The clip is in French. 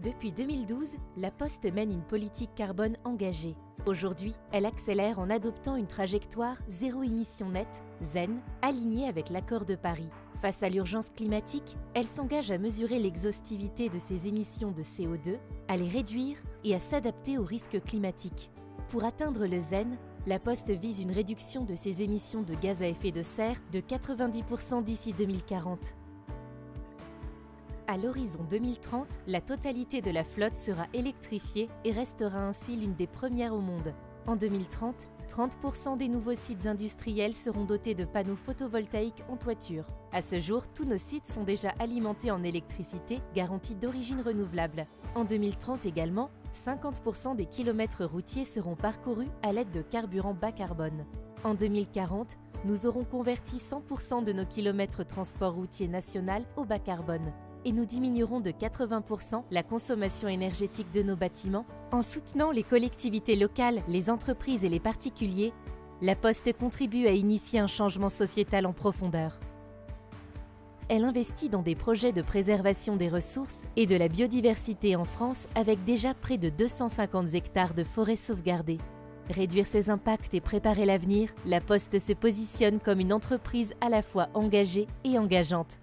Depuis 2012, La Poste mène une politique carbone engagée. Aujourd'hui, elle accélère en adoptant une trajectoire zéro émission nette, ZEN, alignée avec l'Accord de Paris. Face à l'urgence climatique, elle s'engage à mesurer l'exhaustivité de ses émissions de CO2, à les réduire et à s'adapter aux risques climatiques. Pour atteindre le ZEN, La Poste vise une réduction de ses émissions de gaz à effet de serre de 90% d'ici 2040. À l'horizon 2030, la totalité de la flotte sera électrifiée et restera ainsi l'une des premières au monde. En 2030, 30% des nouveaux sites industriels seront dotés de panneaux photovoltaïques en toiture. À ce jour, tous nos sites sont déjà alimentés en électricité garantie d'origine renouvelable. En 2030 également, 50% des kilomètres routiers seront parcourus à l'aide de carburants bas carbone. En 2040, nous aurons converti 100% de nos kilomètres transport routier national au bas carbone. Et nous diminuerons de 80% la consommation énergétique de nos bâtiments. En soutenant les collectivités locales, les entreprises et les particuliers, La Poste contribue à initier un changement sociétal en profondeur. Elle investit dans des projets de préservation des ressources et de la biodiversité en France avec déjà près de 250 hectares de forêts sauvegardées. Réduire ses impacts et préparer l'avenir, La Poste se positionne comme une entreprise à la fois engagée et engageante.